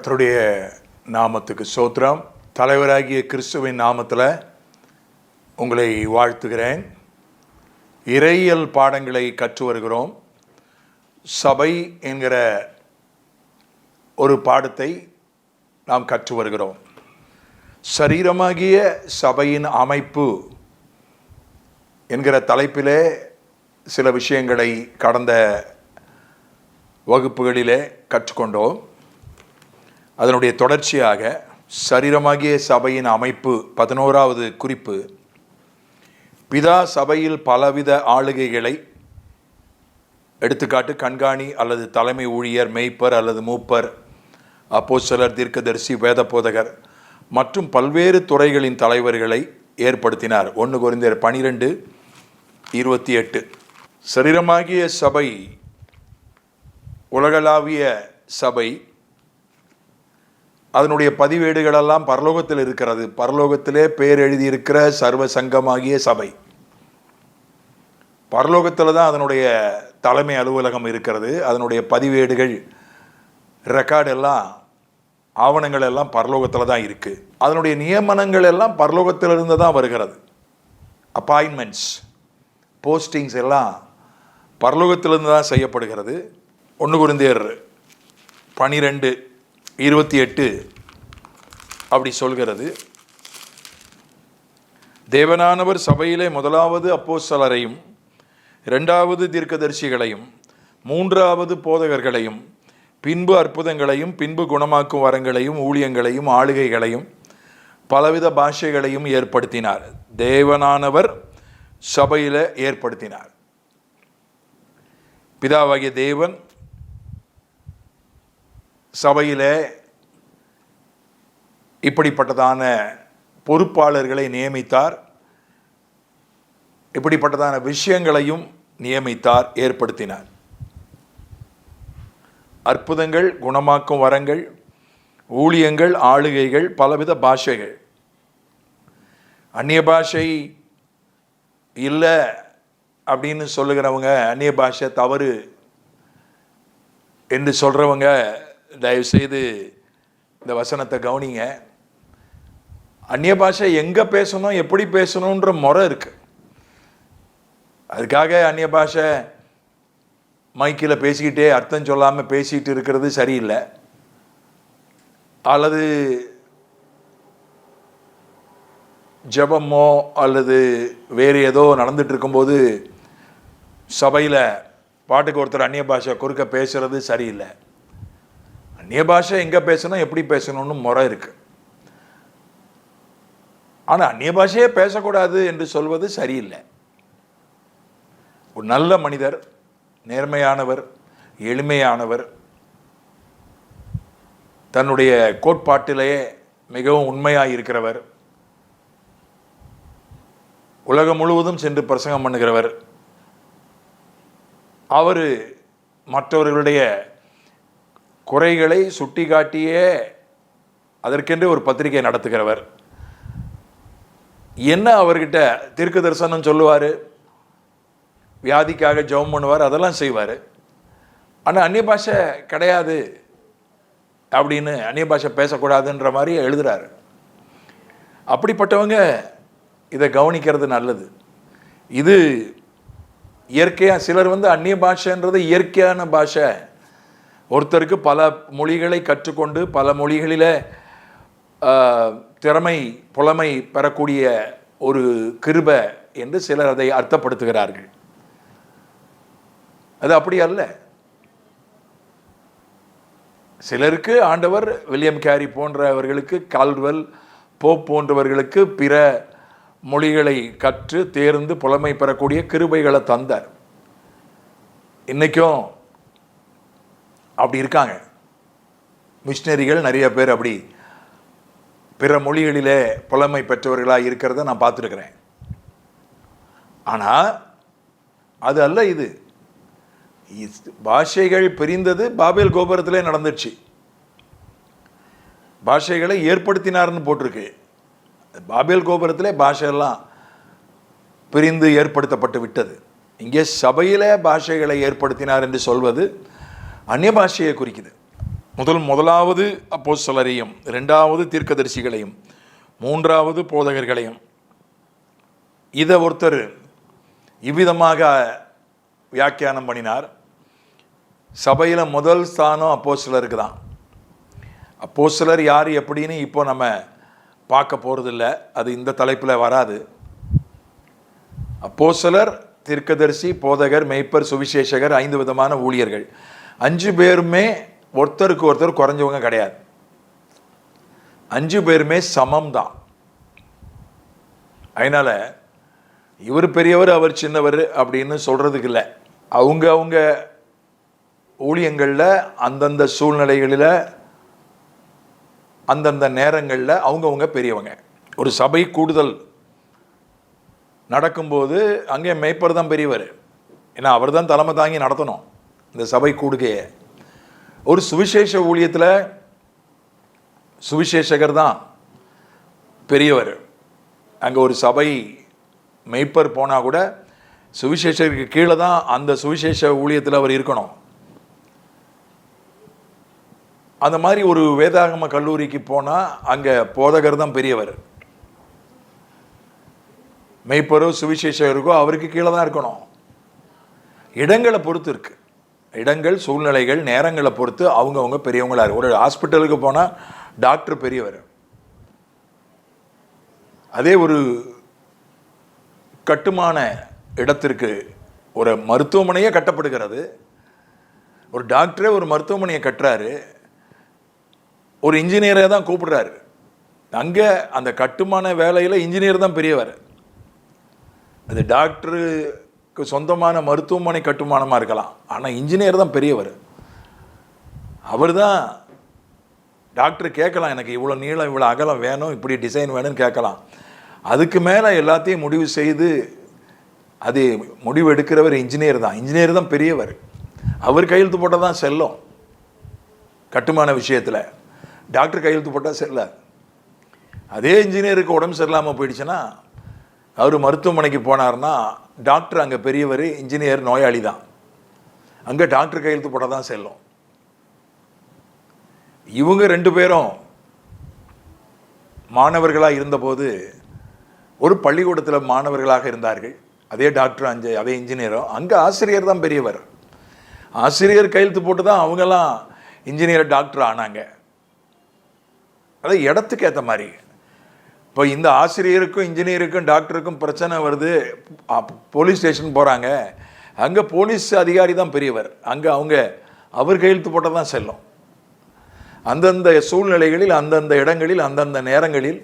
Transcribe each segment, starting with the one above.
கர்த்தருடைய நாமத்துக்கு ஸ்தோத்திரம். தலைவராகிய கிறிஸ்துவின் நாமத்தில் உங்களை வாழ்த்துகிறேன். இறையியல் பாடங்களை கற்று வருகிறோம். சபை என்கிற ஒரு பாடத்தை நாம் கற்று வருகிறோம். சரீரமாகிய சபையின் அமைப்பு என்கிற தலைப்பிலே சில விஷயங்களை கடந்த வகுப்புகளிலே கற்றுக்கொண்டோம். அதனுடைய தொடர்ச்சியாக சரீரமாகிய சபையின் அமைப்பு 11வது குறிப்பு, பிதா சபையில் பலவித ஆளுகைகளை, எடுத்துக்காட்டு கண்காணி அல்லது தலைமை ஊழியர், மேய்ப்பர் அல்லது மூப்பர், அப்போஸ்தலர், தீர்க்கதரிசி, வேத போதகர் மற்றும் பல்வேறு துறைகளின் தலைவர்களை ஏற்படுத்தினார். 1 கொரிந்தியர் 12:28. சரீரமாகிய சபை உலகளாவிய சபை. அதனுடைய பதிவேடுகளெல்லாம் பரலோகத்தில் இருக்கிறது. பரலோகத்திலே பேர் எழுதியிருக்கிற சர்வ சங்கமாகிய சபை. பரலோகத்தில் தான் அதனுடைய தலைமை அலுவலகம் இருக்கிறது. அதனுடைய பதிவேடுகள், ரெக்கார்டு எல்லாம், ஆவணங்கள் எல்லாம் பரலோகத்தில் தான் இருக்குது. அதனுடைய நியமனங்கள் எல்லாம் பரலோகத்திலிருந்து தான் வருகிறது. அப்பாயின்மெண்ட்ஸ், போஸ்டிங்ஸ் எல்லாம் பரலோகத்திலிருந்து தான் செய்யப்படுகிறது. 1 கொரிந்தியர் 12:28 அப்படி சொல்கிறது. தேவனானவர் சபையிலே முதலாவது அப்போஸ்தலரையும், 2வது தீர்க்கதரிசிகளையும், 3வது போதகர்களையும், பின்பு அற்புதங்களையும், பின்பு குணமாக்கும் வரங்களையும், ஊழியங்களையும், ஆளுகைகளையும், பலவித பாஷைகளையும் ஏற்படுத்தினார். தேவனானவர் சபையில் ஏற்படுத்தினார். பிதாவாகிய தேவன் சபையில் இப்படிப்பட்டதான பொறுப்பாளர்களை நியமித்தார். இப்படிப்பட்டதான விஷயங்களையும் நியமித்தார், ஏற்படுத்தினார். அற்புதங்கள், குணமாக்கும் வரங்கள், ஊழியங்கள், ஆளுகைகள், பலவித பாஷைகள். அந்நிய பாஷை இல்லை அப்படின்னு சொல்லுகிறவங்க, அந்நிய பாஷை தவறு என்று சொல்கிறவங்க, தயவுசெய்து இந்த வசனத்தை கவனிங்க. அந்நிய பாஷை எங்கே பேசணும், எப்படி பேசணுன்ற முறை இருக்குது. அதுக்காக அந்நிய பாஷை மைக்கில் பேசிக்கிட்டே அர்த்தம் சொல்லாமல் பேசிகிட்டு இருக்கிறது சரியில்லை. அல்லது ஜெபமோ அல்லது வேறு ஏதோ நடந்துட்டு இருக்கும்போது சபையில் பாட்டுக்கு ஒருத்தர் அந்நிய பாஷை குறுக்க பேசுறது சரியில்லை. அந்நிய பாஷை எங்கே பேசணும், எப்படி பேசணும்னு முறை இருக்குது. ஆனால் அந்நிய பாஷையே பேசக்கூடாது என்று சொல்வது சரியில்லை. ஒரு நல்ல மனிதர், நேர்மையானவர், எளிமையானவர், தன்னுடைய கோட்பாட்டிலேயே மிகவும் உண்மையாக இருக்கிறவர், உலகம் முழுவதும் சென்று பிரசங்கம் பண்ணுகிறவர், அவர் மற்றவர்களுடைய குறைகளை சுட்டி காட்டியே அதற்கென்று ஒரு பத்திரிகை நடத்துகிறவர். என்ன அவர்கிட்ட தீர்க்க தரிசனம் சொல்லுவார், வியாதிக்காக ஜெபம் பண்ணுவார், அதெல்லாம் செய்வார். ஆனால் அந்நிய பாஷை கிடையாது அப்படின்னு, அந்நிய பாஷை பேசக்கூடாதுன்ற மாதிரி எழுதுகிறாரு. அப்படிப்பட்டவங்க இதை கவனிக்கிறது நல்லது. இது இயற்கையாக, சிலர் அந்நிய பாஷைன்றது இயற்கையான பாஷை, ஒருத்தருக்கு பல மொழிகளை கற்றுக்கொண்டு பல மொழிகளில் திறமை, புலமை பெறக்கூடிய ஒரு கிருபை என்று சிலர் அதை அர்த்தப்படுத்துகிறார்கள். அது அப்படி அல்ல. சிலருக்கு ஆண்டவர் வில்லியம் கேரி போன்றவர்களுக்கு, கால்வெல், போப் போன்றவர்களுக்கு பிற மொழிகளை கற்று தேர்ந்து புலமை பெறக்கூடிய கிருபைகளை தந்தார். இன்றைக்கும் அப்படி இருக்காங்க. மிஷினரிகள் நிறைய பேர் அப்படி பிற மொழிகளிலே புலமை பெற்றவர்களாக இருக்கிறத நான் பார்த்துருக்கிறேன். ஆனால் அது அல்ல. இது பாஷைகள் பிரிந்தது பாபேல் கோபுரத்திலே நடந்துச்சு. பாஷைகளை ஏற்படுத்தினார்னு போட்டிருக்கு. பாபேல் கோபுரத்திலே பாஷையெல்லாம் பிரிந்து ஏற்படுத்தப்பட்டு விட்டது. இங்கே சபையிலே பாஷைகளை ஏற்படுத்தினார் என்று சொல்வது அந்நிய பாஷையை குறிக்குது. முதலாவது அப்போஸ்தலரையும், இரண்டாவது தீர்க்கதரிசிகளையும், மூன்றாவது போதகர்களையும் இதை ஒருத்தர் இவ்விதமாக வியாக்கியானம் பண்ணினார். சபையில் முதல் ஸ்தானம் அப்போஸ்தலருக்கு தான். அப்போஸ்தலர் யார் எப்படின்னு இப்போ நம்ம பார்க்க போகிறதில்ல, அது இந்த தலைப்பில் வராது. அப்போஸ்தலர், தீர்க்கதரிசி, போதகர், மெய்ப்பர், சுவிசேஷகர், 5 விதமான ஊழியர்கள். 5 பேருமே ஒருத்தருக்கு ஒருத்தர் குறைஞ்சவங்க கிடையாது. 5 பேருமே சமம் தான். அதனால இவர் பெரியவர் அவர் சின்னவர் அப்படின்னு சொல்றதுக்கு இல்லை. அவங்க ஊழியங்களில் அந்தந்த சூழ்நிலைகளில் அந்தந்த நேரங்களில் அவங்கவுங்க பெரியவங்க. ஒரு சபை கூடுதல் நடக்கும்போது அங்கே மேய்ப்பர் தான் பெரியவர். ஏன்னா அவர் தான் தலைமை தாங்கி நடத்தணும் இந்த சபை கூடுகையை. ஒரு சுவிசேஷ ஊழியத்தில் சுவிசேஷகர் தான் பெரியவர். அங்கே ஒரு சபை மெய்ப்பர் போனால் கூட சுவிசேஷருக்கு கீழே தான் அந்த சுவிசேஷ ஊழியத்தில் அவர் இருக்கணும். அந்த மாதிரி ஒரு வேதாகம கல்லூரிக்கு போனால் அங்கே போதகர் தான் பெரியவர். மெய்ப்பரோ சுவிசேஷகருக்கோ அவருக்கு கீழே தான் இருக்கணும். இடங்களை பொறுத்து இருக்கு. இடங்கள், சூழ்நிலைகள், நேரங்களை பொறுத்து அவங்கவுங்க பெரியவங்களா இருக்கு. ஒரு ஹாஸ்பிட்டலுக்கு போனால் டாக்டர் பெரியவர். அதே ஒரு கட்டுமான இடத்திற்கு, ஒரு மருத்துவமனையே கட்டப்படுகிறது, ஒரு டாக்டரே ஒரு மருத்துவமனையை கட்டுறாரு, ஒரு இன்ஜினியரை தான் கூப்பிடுறாரு. அங்கே அந்த கட்டுமான வேலையில் இன்ஜினியர் தான் பெரியவர். அது டாக்டருக்கு சொந்தமான மருத்துவமனை கட்டுமானமாக இருக்கலாம், ஆனால் இன்ஜினியர் தான் பெரியவர். அவர் தான் டாக்டர் கேட்கலாம், எனக்கு இவ்வளோ நீளம் இவ்வளோ அகலம் வேணும், இப்படி டிசைன் வேணும்னு கேட்கலாம். அதுக்கு மேலே எல்லாத்தையும் முடிவு செய்து அது முடிவு எடுக்கிறவர் இன்ஜினியர் தான். இன்ஜினியர் தான் பெரியவர். அவர் கையெழுத்து போட்டால் தான் செல்லும் கட்டுமான விஷயத்தில். டாக்டர் கையெழுத்து போட்டால் செல்லாது. அதே இன்ஜினியருக்கு உடம்பு சரியில்லாமல் போயிடுச்சுன்னா அவர் மருத்துவமனைக்கு போனார்னா டாக்டர் அங்கே பெரியவர், இன்ஜினியர் நோயாளி தான். அங்கே டாக்டர் கையெழுத்து போட்டால் தான் செல்லும். இவங்க 2 பேரும் மாணவர்களாக இருந்தபோது ஒரு பள்ளிக்கூடத்தில் மாணவர்களாக இருந்தார்கள். அதே டாக்டர் அதே இன்ஜினியரும். அங்கே ஆசிரியர் தான் பெரியவர். ஆசிரியர் கையெழுத்து போட்டு தான் அவங்கெல்லாம் இன்ஜினியர் டாக்டர் ஆனாங்க. அது இடத்துக்கு ஏற்ற மாதிரி. இப்போ இந்த ஆசிரியருக்கும் இன்ஜினியருக்கும் டாக்டருக்கும் பிரச்சனை வருது, போலீஸ் ஸ்டேஷன் போகிறாங்க, அங்கே போலீஸ் அதிகாரி தான் பெரியவர். அங்கே அவர் கையெழுத்து போட்டால் தான் செல்லும். அந்தந்த சூழ்நிலைகளில், அந்தந்த இடங்களில், அந்தந்த நேரங்களில்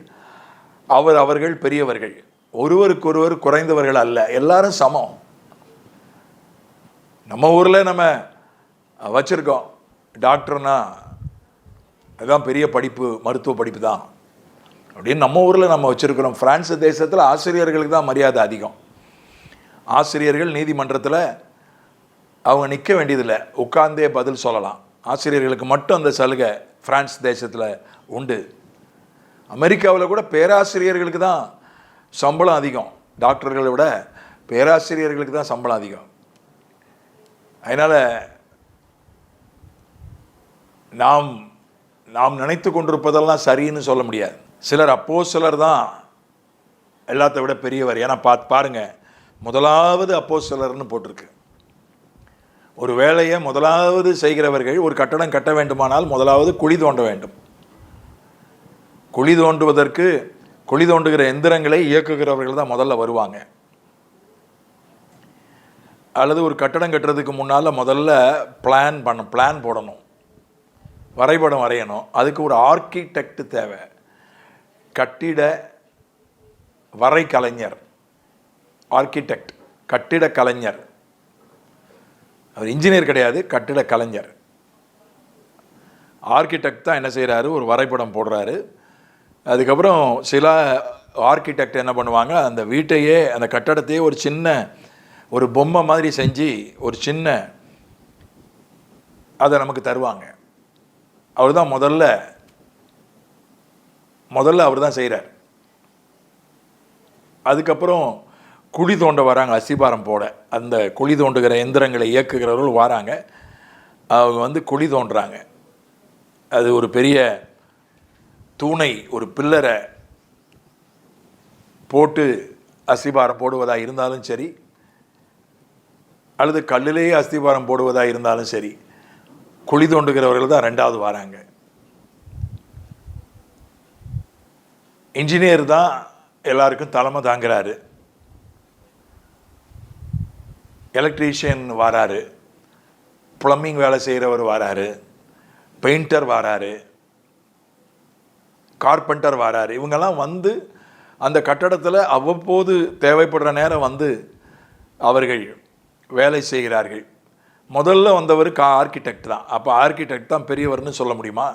அவர்கள் பெரியவர்கள். ஒருவருக்கொருவர் குறைந்தவர்கள் அல்ல, எல்லாரும் சமம். நம்ம ஊரில் நம்ம வச்சுருக்கோம், டாக்டர்னா அதுதான் பெரிய படிப்பு, மருத்துவ படிப்பு தான் அப்படின்னு நம்ம ஊரில் நம்ம வச்சுருக்கிறோம். பிரான்ஸ் தேசத்தில் ஆசிரியர்களுக்கு தான் மரியாதை அதிகம். ஆசிரியர்கள் நீதிமன்றத்தில் அவங்க நிற்க வேண்டியதில்லை, உட்கார்ந்தே பதில் சொல்லலாம். ஆசிரியர்களுக்கு மட்டும் அந்த சலுகை பிரான்ஸ் தேசத்தில் உண்டு. அமெரிக்காவில் கூட பேராசிரியர்களுக்கு தான் சம்பளம் அதிகம். டாக்டர்களை விட பேராசிரியர்களுக்கு தான் சம்பளம் அதிகம். அதனால் நாம் நினைத்து கொண்டிருப்பதெல்லாம் சரின்னு சொல்ல முடியாது. சிலர் அப்போஸ்தலர் தான் எல்லாத்த விட பெரியவர். ஏன்னா பாருங்க, முதலாவது அப்போஸ்தலர்னு போட்டிருக்கு. ஒரு வேலையை முதலாவது செய்கிறவர்கள், ஒரு கட்டடம் கட்ட வேண்டுமானால் முதலாவது குழி தோண்ட வேண்டும். குழி தோண்டுவதற்கு குழி தோண்டுகிற எந்திரங்களை இயக்குகிறவர்கள் தான் முதல்ல வருவாங்க. அல்லது ஒரு கட்டடம் கட்டுறதுக்கு முன்னால் முதல்ல பிளான் போடணும், வரைபடம் வரையணும். அதுக்கு ஒரு ஆர்கிடெக்ட் தேவை, கட்டிட வரை கலைஞர், ஆர்கிடெக்ட், கட்டிட கலைஞர். அவர் இன்ஜினியர் கிடையாது, கட்டிட கலைஞர். ஆர்கிடெக்ட் தான் என்ன செய்கிறாரு, ஒரு வரைபடம் போடுறாரு. அதுக்கப்புறம் சில ஆர்கிடெக்ட் என்ன பண்ணுவாங்க, அந்த வீட்டையே, அந்த கட்டடத்தையே ஒரு சின்ன ஒரு பொம்மை மாதிரி செஞ்சு ஒரு சின்ன அதை நமக்கு தருவாங்க. அவர் தான் முதல்ல அவர் தான் செய்கிறார். அதுக்கப்புறம் குழி தோண்ட வராங்க, அஸ்திபாரம் போட. அந்த குழி தோண்டுகிற எந்திரங்களை இயக்குகிறவர்கள் வராங்க. அவங்க குழி தோண்டுறாங்க. அது ஒரு பெரிய தூணை, ஒரு பில்லரை போட்டு அஸ்திபாரம் போடுவதாக இருந்தாலும் சரி, அல்லது கல்லிலேயே அஸ்திபாரம் போடுவதாக இருந்தாலும் சரி, குழி தோண்டுகிறவர்கள் தான் ரெண்டாவது வராங்க. இன்ஜினியர் தான் எல்லாருக்கும் தலைமை தாங்கிறாரு, எலக்ட்ரீஷியன் வராரு, ப்ளம்பிங் வேலை செய்கிறவர் வராரு, பெயிண்டர் வராரு, கார்பெண்டர் வராரு. இவங்கெல்லாம் வந்து அந்த கட்டடத்தில் அவ்வப்போது தேவைப்படுற நேரம் வந்து அவர்கள் வேலை செய்கிறார்கள். முதல்ல வந்தவர் ஆர்கிடெக்ட் தான். அப்போ ஆர்கிடெக்ட் தான் பெரியவர்னு சொல்ல முடியுமா?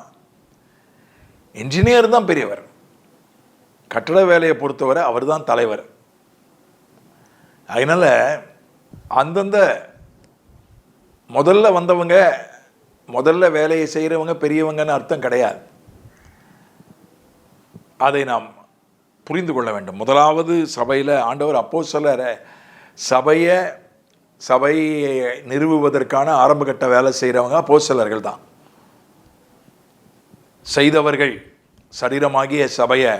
இன்ஜினியர் தான் பெரியவர். கட்டட வேலையை பொறுத்தவரை அவர் தான் தலைவர். அதனால் அந்தந்த முதல்ல வந்தவங்க, முதல்ல வேலையை செய்கிறவங்க பெரியவங்கன்னு அர்த்தம் கிடையாது. அதை நாம் புரிந்து கொள்ள வேண்டும். முதலாவது சபையில் ஆண்டவர் அப்போஸ்தலரை சபையை நிறுவுவதற்கான ஆரம்பகட்ட வேலை செய்கிறவங்க அப்போஸ்தலர்கள் தான். செய்தவர்கள் சரீரமாகிய சபையை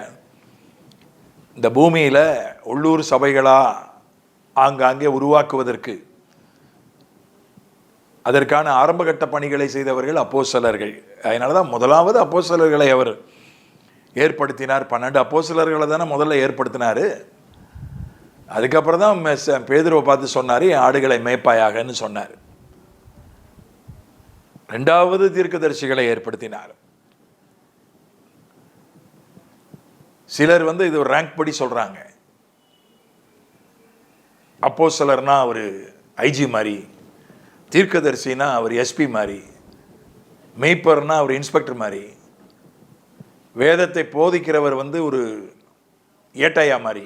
இந்த பூமியில் உள்ளூர் சபைகளாக ஆங்காங்கே உருவாக்குவதற்கு அதற்கான ஆரம்பகட்ட பணிகளை செய்தவர்கள் அப்போஸ்தலர்கள். அதனால தான் முதலாவது அப்போஸ்தலர்களை அவர் ஏற்படுத்தினார். 12 அப்போஸ்தலர்களை தானே முதல்ல ஏற்படுத்தினார். அதுக்கப்புறம் தான் பேதுருவை பார்த்து சொன்னார், என் ஆடுகளை மேய்ப்பாயாகன்னு சொன்னார். ரெண்டாவது தீர்க்கதரிசிகளை ஏற்படுத்தினார். சிலர் வந்து இது ஒரு ரேங்க் படி சொல்கிறாங்க. அப்போஸ்தலர்னா அவர் ஐஜி மாதிரி, தீர்க்கதரிசினா அவர் எஸ்பி மாதிரி, மெய்ப்பர்னா அவர் இன்ஸ்பெக்டர் மாதிரி, வேதத்தை போதிக்கிறவர் வந்து ஒரு ஏட்டையா மாதிரி,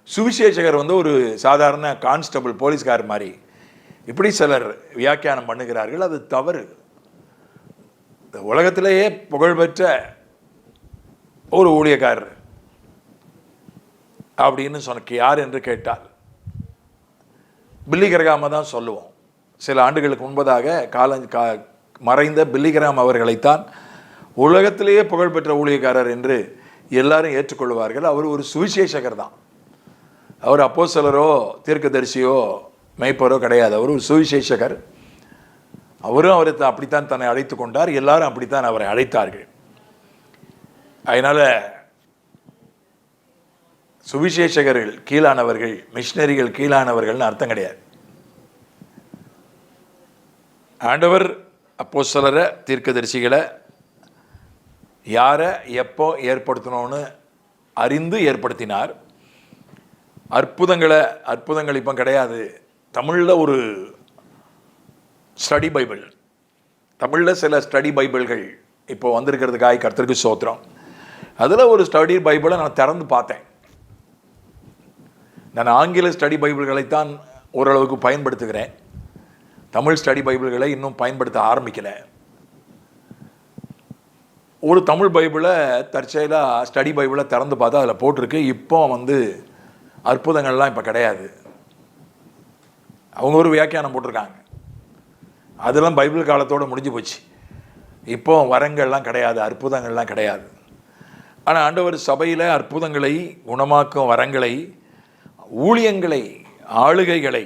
சுவிசேஷகர் வந்து ஒரு சாதாரண கான்ஸ்டபிள் போலீஸ்கார் மாதிரி, இப்படி சிலர் வியாக்கியானம் பண்ணுகிறார்கள். அது தவறு. உலகத்திலேயே புகழ்பெற்ற ஒரு ஊழியக்காரர் அப்படின்னு சொன்ன யார் என்று கேட்டால் பில்லி கிரகாமை தான் சொல்லுவோம். சில ஆண்டுகளுக்கு முன்பதாக மறைந்த பில்லி கிரகாம் அவர்களைத்தான் உலகத்திலேயே புகழ்பெற்ற ஊழியக்காரர் என்று எல்லாரும் ஏற்றுக்கொள்வார்கள். அவர் ஒரு சுவிசேஷகர் தான். அவர் அப்போஸ்தலரோ தீர்க்கதரிசியோ மெய்ப்பரோ கிடையாது. அவர் ஒரு சுவிசேஷகர். அவரும் அவரை அப்படித்தான் தன்னை அழைத்து கொண்டார். எல்லாரும் அப்படித்தான் அவரை அழைத்தார்கள். அதனால் சுவிசேஷகர்கள் கீழானவர்கள், மிஷினரிகள் கீழானவர்கள்னு அர்த்தம் கிடையாது. ஆண்டவர் அப்போஸ்தலரை தீர்க்கதரிசிகளை யாரை எப்போ ஏற்படுத்தணும்னு அறிந்து ஏற்படுத்தினார். அற்புதங்கள் இப்போ கிடையாது. தமிழில் ஒரு ஸ்டடி பைபிள், தமிழில் சில ஸ்டடி பைபிள்கள் இப்போ வந்திருக்கிறதுக்காக கர்த்தருக்கு ஸ்தோத்திரம். அதில் ஒரு ஸ்டடி பைபிளை நான் திறந்து பார்த்தேன். நான் ஆங்கில ஸ்டடி பைபிள்களைத்தான் ஓரளவுக்கு பயன்படுத்துகிறேன். தமிழ் ஸ்டடி பைபிள்களை இன்னும் பயன்படுத்த ஆரம்பிக்கலை. ஒரு தமிழ் பைபிளை தற்செயலாக ஸ்டடி பைபிளை திறந்து பார்த்தா அதில் போட்டிருக்கு, இப்போ வந்து அற்புதங்கள்லாம் இப்போ கிடையாது. அவங்க ஒரு வியாக்கியானம் போட்டிருக்காங்க. அதெல்லாம் பைபிள் காலத்தோடு முடிஞ்சு போச்சு. இப்போ வரங்கள்லாம் கிடையாது, அற்புதங்கள்லாம் கிடையாது. ஆனால் ஆண்டவர் சபையில் அற்புதங்களை, குணமாக்கும் வரங்களை, ஊழியங்களை, ஆளுகைகளை,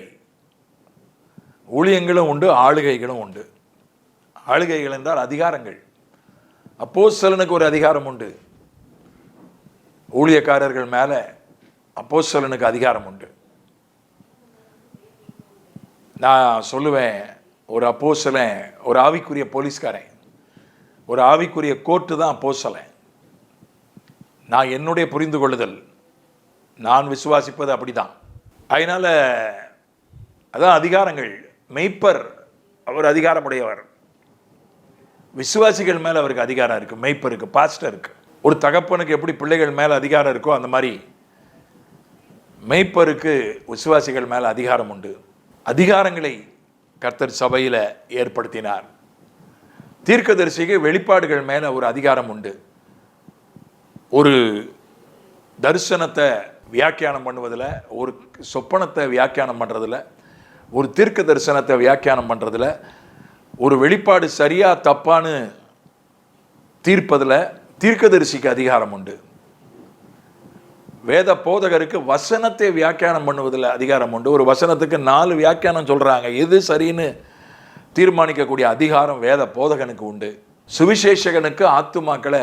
ஊழியங்களும் உண்டு, ஆளுகைகளும் உண்டு. ஆளுகைகள் என்றால் அதிகாரங்கள். அப்போஸ்தலனுக்கு ஒரு அதிகாரம் உண்டு. ஊழியக்காரர்கள் மேலே அப்போஸ்தலனுக்கு அதிகாரம் உண்டு. நான் சொல்லுவேன், ஒரு அப்போஸ்தலன் ஒரு ஆவிக்குரிய போலீஸ்காரன், ஒரு ஆவிக்குரிய கோர்ட்டு தான் அப்போஸ்தலன். நான் என்னுடைய புரிந்து கொள்ளுதல், நான் விசுவாசிப்பது அப்படிதான். அதனால் அதான் அதிகாரங்கள். மெய்ப்பர் அவர் அதிகாரமுடையவர். விசுவாசிகள் மேலே அவருக்கு அதிகாரம் இருக்குது. மெய்ப்பருக்கு, பாஸ்டருக்கு, ஒரு தகப்பனுக்கு எப்படி பிள்ளைகள் மேலே அதிகாரம் இருக்கோ அந்த மாதிரி மெய்ப்பருக்கு விசுவாசிகள் மேலே அதிகாரம் உண்டு. அதிகாரங்களை கர்த்தர் சபையில் ஏற்படுத்தினார். தீர்க்கதரிசிக்கு வெளிப்பாடுகள் மேலே ஒரு அதிகாரம் உண்டு. ஒரு தரிசனத்தை வியாக்கியானம் பண்ணுவதில், ஒரு சொப்பனத்தை வியாக்கியானம் பண்ணுறதில், ஒரு தீர்க்க தரிசனத்தை வியாக்கியானம் பண்ணுறதில், ஒரு வெளிப்பாடு சரியா தப்பான்னு தீர்ப்பதில் தீர்க்கதரிசிக்கு அதிகாரம் உண்டு. வேத போதகருக்கு வசனத்தை வியாக்கியானம் பண்ணுவதில் அதிகாரம் உண்டு. ஒரு வசனத்துக்கு 4 வியாக்கியானம் சொல்கிறாங்க. எது சரின்னு தீர்மானிக்கக்கூடிய அதிகாரம் வேத போதகனுக்கு உண்டு. சுவிசேஷகனுக்கு ஆத்துமாக்களை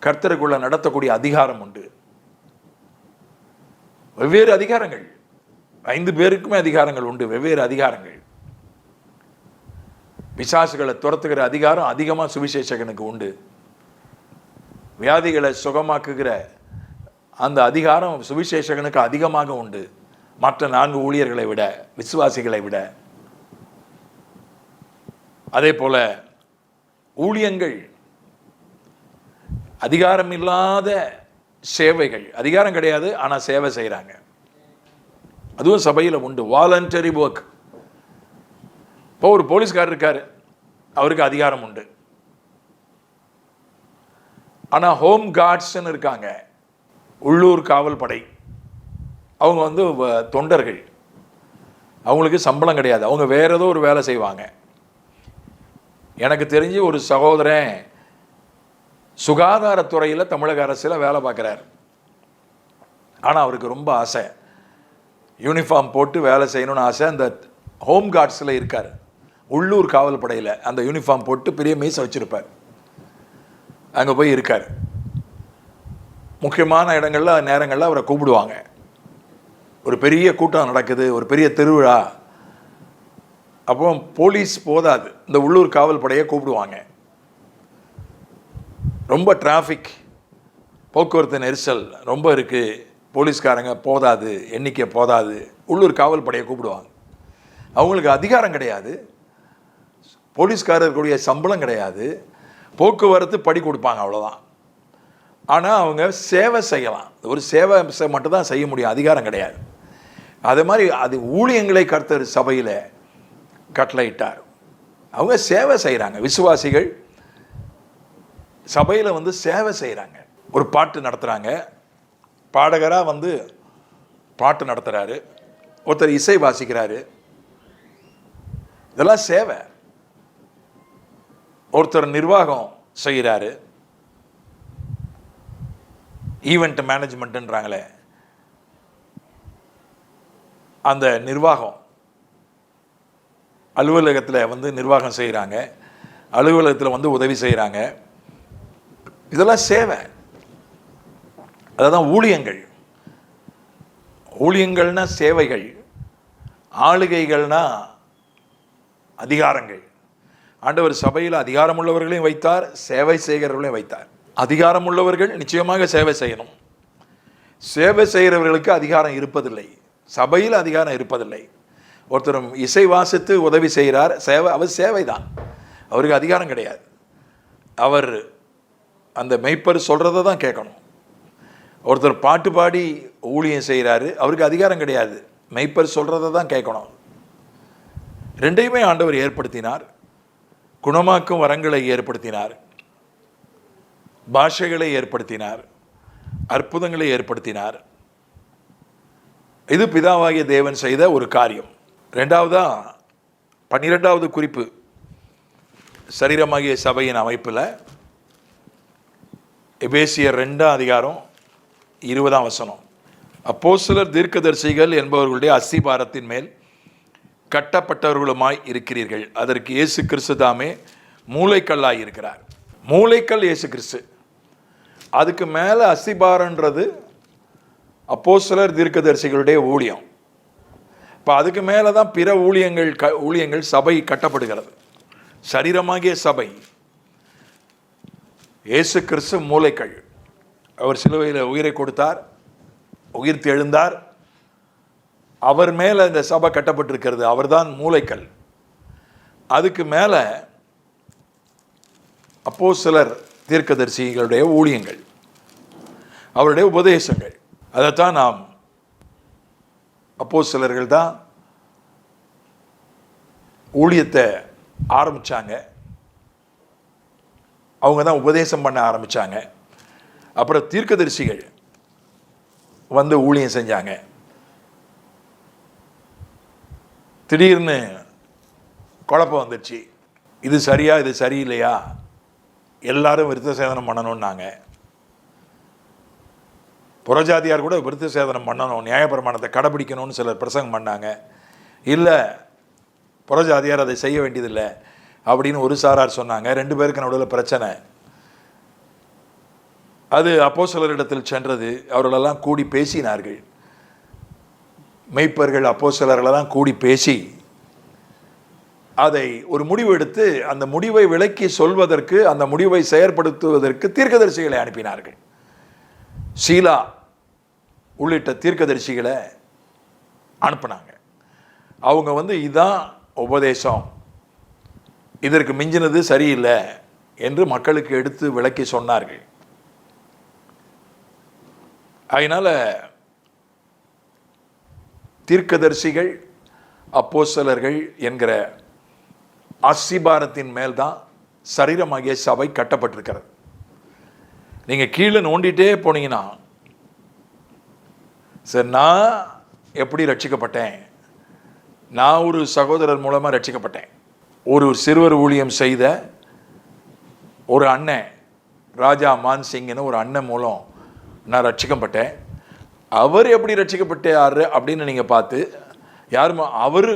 கர்த்தருக்குள்ள நடத்தக்கூடிய அதிகாரம் உண்டு. வெவ்வேறு அதிகாரங்கள், 5 பேருக்குமே அதிகாரங்கள் உண்டு, வெவ்வேறு அதிகாரங்கள். பிசாசுகளை துரத்துகிற அதிகாரம் அதிகமாக சுவிசேஷகனுக்கு உண்டு. வியாதிகளை சுகமாக்குகிற அந்த அதிகாரம் சுவிசேஷகனுக்கு அதிகமாக உண்டு, மற்ற 4 ஊழியர்களை விட, விசுவாசிகளை விட. அதே போல ஊழியங்கள், அதிகாரம் இல்லாத சேவைகள், அதிகாரம் கிடையாது ஆனால் சேவை செய்கிறாங்க, அதுவும் சபையில் உண்டு. Voluntary work. இப்போ ஒரு போலீஸ்காரர் இருக்கார், அவருக்கு அதிகாரம் உண்டு. ஆனால் ஹோம் கார்ட்ஸ்ன்னு இருக்காங்க, உள்ளூர் காவல் படை. அவங்க தொண்டர்கள், அவங்களுக்கு சம்பளம் கிடையாது, அவங்க வேற ஏதோ ஒரு வேலை செய்வாங்க. எனக்கு தெரிஞ்சு ஒரு சகோதரன் சுகாதாரத்துறையில் தமிழக அரசில் வேலை பார்க்குறார். ஆனால் அவருக்கு ரொம்ப ஆசை, யூனிஃபார்ம் போட்டு வேலை செய்யணும்னு ஆசை. அந்த ஹோம் கார்ட்ஸில் இருக்கார், உள்ளூர் காவல் படையில். அந்த யூனிஃபார்ம் போட்டு பெரிய மீசை வச்சுருப்பார், அங்கே போய் இருக்கார். முக்கியமான இடங்களில் நேரங்களில் அவரை கூப்பிடுவாங்க. ஒரு பெரிய கூட்டம் நடக்குது, ஒரு பெரிய திருவிழா, அப்போ போலீஸ் போதாது, இந்த உள்ளூர் காவல் படையை கூப்பிடுவாங்க. ரொம்ப டிராஃபிக், போக்குவரத்து நெரிசல் ரொம்ப இருக்குது, போலீஸ்காரங்க போதாது, எண்ணிக்கை போதாது, உள்ளூர் காவல் படையை கூப்பிடுவாங்க. அவங்களுக்கு அதிகாரம் கிடையாது, போலீஸ்காரர்களுடைய சம்பளம் கிடையாது, போக்குவரத்து படி கொடுப்பாங்க, அவ்வளோதான். ஆனால் அவங்க சேவை செய்யலாம், ஒரு சேவை மட்டும்தான் செய்ய முடியும், அதிகாரம் கிடையாது. அதே மாதிரி அது ஊழியங்களை கர்த்தர் சபையில் கட்டளையிட்டார். அவங்க சேவை செய்கிறாங்க, விசுவாசிகள் சபையில் சேவை செய்கிறாங்க. ஒரு பாட்டு நடத்துகிறாங்க, பாடகராக பாட்டு நடத்துகிறாரு, ஒருத்தர் இசை வாசிக்கிறாரு, இதெல்லாம் சேவை. ஒருத்தர் நிர்வாகம் செய்கிறாரு, ஈவெண்ட் மேனேஜ்மெண்ட்டுன்றாங்களே, அந்த நிர்வாகம் அலுவலகத்தில் நிர்வாகம் செய்கிறாங்க, அலுவலகத்தில் உதவி செய்கிறாங்க, இதெல்லாம் சேவை. அதுதான் ஊழியங்கள். ஊழியங்கள்னா சேவைகள், ஆளுகைகள்னா அதிகாரங்கள். ஆண்டவர் சபையில் அதிகாரம் உள்ளவர்களையும் வைத்தார், சேவை செய்கிறவர்களையும் வைத்தார். அதிகாரம் உள்ளவர்கள் நிச்சயமாக சேவை செய்யணும். சேவை செய்கிறவர்களுக்கு அதிகாரம் இருப்பதில்லை, சபையில் அதிகாரம் இருப்பதில்லை. ஒருத்தர் இசை வாசித்து உதவி செய்கிறார், சேவை, அவர் சேவை தான், அவருக்கு அதிகாரம் கிடையாது. அவர் அந்த மெய்ப்பர் சொல்கிறத தான் கேட்கணும். ஒருத்தர் பாட்டு பாடி ஊழியம் செய்கிறாரு, அவருக்கு அதிகாரம் கிடையாது, மெய்ப்பர் சொல்கிறத தான் கேட்கணும். ரெண்டையுமே ஆண்டவர் ஏற்படுத்தினார். குணமாக்கும் வரங்களை ஏற்படுத்தினார், பாஷைகளை ஏற்படுத்தினார், அற்புதங்களை ஏற்படுத்தினார். இது பிதாவாகிய தேவன் செய்த ஒரு காரியம். 12வது குறிப்பு, சரீரமாகிய சபையின் அமைப்பில் எபேசியர் 2:20 அப்போஸ்தலர் தீர்க்கதரிசிகள் என்பவர்களுடைய அஸ்திபாரத்தின் மேல் கட்டப்பட்டவர்களுமாய் இருக்கிறீர்கள், அதற்கு இயேசு கிறிஸ்து தாமே மூளைக்கல்லாய் இருக்கிறார். மூளைக்கல் இயேசு கிறிஸ்து, அதுக்கு மேலே அஸ்திபாரன்றது அப்போஸ்தலர் தீர்க்கதரிசிகளுடைய ஊழியம். இப்போ அதுக்கு மேலே தான் பிற ஊழியங்கள் சபை கட்டப்படுகிறது. சரீரமாகிய சபை, இயேசு கிறிஸ்து மூளைக்கல். அவர் சிலுவையில் உயிரை கொடுத்தார், உயிர்த்து எழுந்தார், அவர் மேலே இந்த சபை கட்டப்பட்டிருக்கிறது, அவர்தான் மூளைக்கல். அதுக்கு மேலே அப்போஸ்தலர் தீர்க்கதரிசிகளுடைய ஊழியங்கள், அவருடைய உபதேசங்கள். அதைத்தான் நாம் அப்போஸ்தலர்கள் தான் ஊழியத்தை ஆரம்பித்தாங்க, அவங்க தான் உபதேசம் பண்ண ஆரம்பித்தாங்க. அப்புறம் தீர்க்கதரிசிகள் ஊழியம் செஞ்சாங்க. திடீர்னு குழப்பம் வந்துடுச்சு, இது சரியா இது சரியில்லையா, எல்லாரும் விருத்த சேதனம் பண்ணணும்னாங்க. புறஜாதியார் கூட விருத்த சேதனம் பண்ணணும், நியாயப்பிரமாணத்தை கடைபிடிக்கணும்னு சிலர் பிரசங்கம் பண்ணாங்க. இல்லை, புறஜாதியார் அதை செய்ய வேண்டியதில்லை அப்படின்னு ஒரு சாரார் சொன்னாங்க. 2 பேருக்கு நடுவில் பிரச்சனை. அது அப்போஸ்தலரிடத்தில் சென்றது. அவர்களெல்லாம் கூடி பேசினார்கள். மெய்ப்பர்கள் அப்போஸ்தலர்களெல்லாம் கூடி பேசி அதை ஒரு முடிவு எடுத்து அந்த முடிவை விளக்கி சொல்வதற்கு, அந்த முடிவை செயற்படுத்துவதற்கு தீர்க்கதரிசிகளை அனுப்பினார்கள். சீலா உள்ளிட்ட தீர்க்கதரிசிகளை அனுப்பினாங்க. அவங்க இதுதான் உபதேசம், இதற்கு மிஞ்சினது சரியில்லை என்று மக்களுக்கு எடுத்து விளக்கி சொன்னார்கள். அதனால தீர்க்கதரிசிகள் அப்போஸ்தலர்கள் என்கிற அஸ்திபாரத்தின் மேல்தான் சரீரமாகிய சபை கட்டப்பட்டிருக்கிறது. நீங்க கீழே நோண்டிட்டே போனீங்கன்னா, சரி நான் எப்படி ரட்சிக்கப்பட்டேன், நான் ஒரு சகோதரர் மூலமா ரட்சிக்கப்பட்டேன். ஒரு சிறுவர் ஊழியம் செய்த ஒரு அண்ணன், ராஜா மான்சிங்னு ஒரு அண்ணன் மூலம் நான் ரட்சிக்கப்பட்டேன். அவர் எப்படி ரட்சிக்கப்பட்டார் அப்படின்னு நீங்கள் பார்த்து, அவர்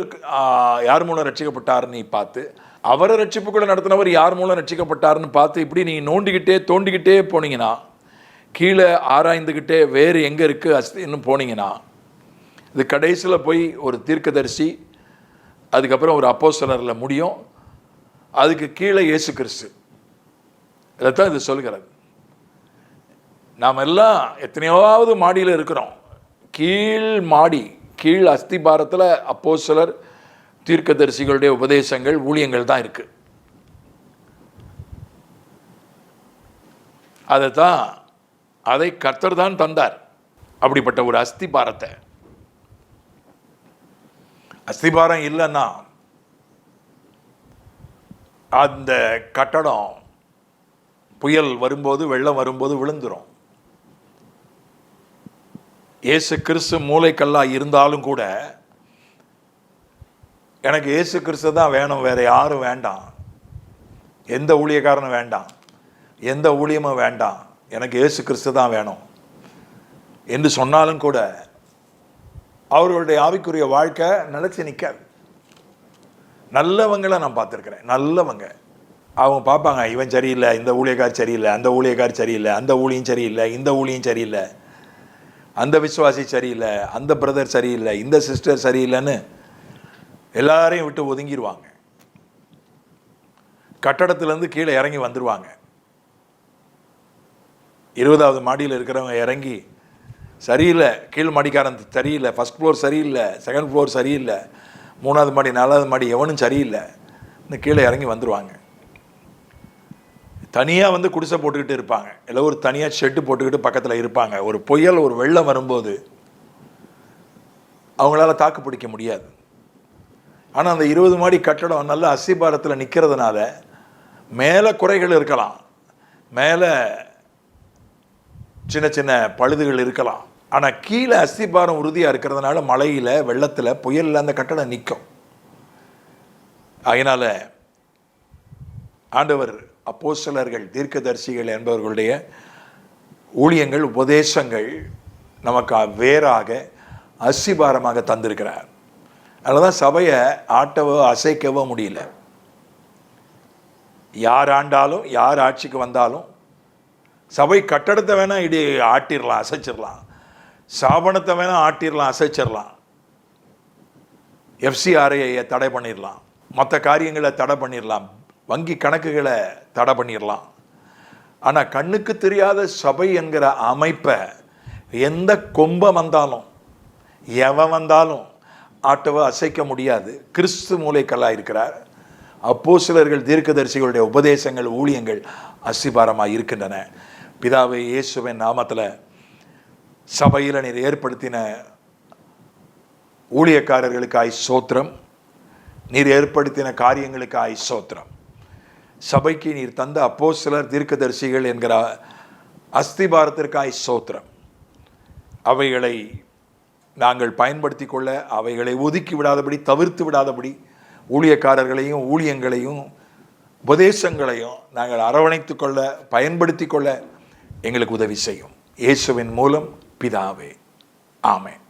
யார் மூலம் ரட்சிக்கப்பட்டாருன்னு பார்த்து, அவரை ரட்சிப்புக்குள்ள நடத்தினவர் யார் மூலம் ரட்சிக்கப்பட்டாருன்னு பார்த்து, இப்படி நீங்கள் நோண்டிக்கிட்டே தோண்டிக்கிட்டே போனீங்கன்னா, கீழே ஆராய்ந்துக்கிட்டே வேறு எங்கே இருக்குது அஸ்தின்னு போனீங்கன்னா, இது கடைசியில் போய் ஒரு தீர்க்கதரிசி, அதுக்கப்புறம் ஒரு அப்போஸ்தலரில் முடியும். அதுக்கு கீழே இயேசு கிறிஸ்து. இதைத்தான் இது சொல்கிறது. நாம் எல்லாம் எத்தனையாவது மாடியில் இருக்கிறோம். கீழ் அஸ்திபாரத்தில் அப்போஸ்தலர் தீர்க்கதரிசிகளுடைய உபதேசங்கள், ஊழியங்கள் தான் இருக்கு. அதை கர்த்தர் தான் தந்தார். அப்படிப்பட்ட ஒரு அஸ்திபாரத்தை, அஸ்திபாரம் இல்லைன்னா அந்த கட்டடம் புயல் வரும்போது, வெள்ளம் வரும்போது விழுந்துரும். இயேசு கிறிஸ்து மூளைக்கல்லா இருந்தாலும் கூட, எனக்கு இயேசு கிறிஸ்து தான் வேணும், வேற யாரும் வேண்டாம், எந்த ஊழியக்காரனும் வேண்டாம், எந்த ஊழியமும் வேண்டாம், எனக்கு இயேசு கிறிஸ்து தான் வேணும் என்று சொன்னாலும் கூட அவர்களுடைய ஆவிக்குரிய வாழ்க்கை நிலைச்சு நிற்காது. நல்லவங்களை நான் பார்த்துருக்கிறேன். நல்லவங்க அவங்க பார்ப்பாங்க, இவன் சரியில்லை, இந்த ஊழியக்கார் சரியில்லை, அந்த ஊழியக்கார் சரியில்லை, அந்த ஊழியம் சரியில்லை, இந்த ஊழியம் சரியில்லை, அந்த விசுவாசி சரியில்லை, அந்த பிரதர் சரியில்லை, இந்த சிஸ்டர் சரியில்லைன்னு எல்லாரையும் விட்டு ஒதுங்கிடுவாங்க. கட்டடத்திலேருந்து கீழே இறங்கி வந்துடுவாங்க. 20வது மாடியில் இருக்கிறவங்க இறங்கி, சரியில்லை, கீழ் மாடிக்காரன் சரியில்லை, ஃபஸ்ட் ஃப்ளோர் சரியில்லை, செகண்ட் ஃப்ளோர் சரியில்லை, 3வது மாடி 4வது மாடி எவனும் சரியில்லை, இந்த கீழே இறங்கி வந்துடுவாங்க. தனியாக குடிசை போட்டுக்கிட்டு இருப்பாங்க, இல்லை ஒரு தனியாக ஷெட்டு போட்டுக்கிட்டு பக்கத்தில் இருப்பாங்க. ஒரு புயல், ஒரு வெள்ளம் வரும்போது அவங்களால தாக்கு பிடிக்க முடியாது. ஆனால் அந்த 20 மாடி கட்டடம் நல்ல அஸ்திபாரத்தில் நிற்கிறதுனால மேலே குறைகள் இருக்கலாம், மேலே சின்ன சின்ன பழுதுகள் இருக்கலாம், ஆனால் கீழே அஸ்திபாரம் உறுதியாக இருக்கிறதுனால மழையில், வெள்ளத்தில், புயலில் அந்த கட்டடம் நிற்கும். அதனால் ஆண்டவர் அப்போஸ்தலர்கள், தீர்க்கதரிசிகள் என்பவர்களுடைய ஊழியங்கள், உபதேசங்கள் நமக்கு வேறாக அஸ்திபாரமாக தந்திருக்கிறார். அதனால தான் சபையை ஆட்டவோ அசைக்கவோ முடியல. யார் ஆண்டாலும், யார் ஆட்சிக்கு வந்தாலும், சபை கட்டடத்தை வேணால் இடி ஆட்டிடலாம், அசைச்சிடலாம், ஸ்தாபனத்தை வேணால் ஆட்டிடலாம், அசைச்சிடலாம், எஃப்சிஆர்ஐயை தடை பண்ணிடலாம், மற்ற காரியங்களை தடை பண்ணிடலாம், வங்கி கணக்குகளை தடை பண்ணிடலாம். ஆனால் கண்ணுக்கு தெரியாத சபை என்கிற அமைப்பை எந்த கொம்பம் வந்தாலும், எவன் வந்தாலும் ஆட்டவை அசைக்க முடியாது. கிறிஸ்து மூளைக்கல்லாக இருக்கிறார். அப்போஸ்தலர்கள், தீர்க்கதரிசிகளுடைய உபதேசங்கள், ஊழியங்கள் அஸ்திபாரமாக இருக்கின்றன. பிதாவை இயேசுவின் நாமத்தில் சபையில் நீர் ஏற்படுத்தின ஊழியக்காரர்களுக்காய் ஸ்தோத்திரம், நீர் ஏற்படுத்தின காரியங்களுக்காய் ஸ்தோத்திரம். சபைக்கு நீர் தந்த அப்போஸ்தலர், தீர்க்கதரிசிகள் என்கிற அஸ்திபாரத்திற்காய் ஸ்தோத்திரம். அவைகளை நாங்கள் பயன்படுத்தி கொள்ள, அவைகளை ஒதுக்கி விடாதபடி, தவிர்த்து விடாதபடி, ஊழியக்காரர்களையும் ஊழியங்களையும் உபதேசங்களையும் நாங்கள் அரவணைத்து கொள்ள, பயன்படுத்தி கொள்ள எங்களுக்கு உதவி செய்யும். இயேசுவின் மூலம் பிதாவே, ஆமென்.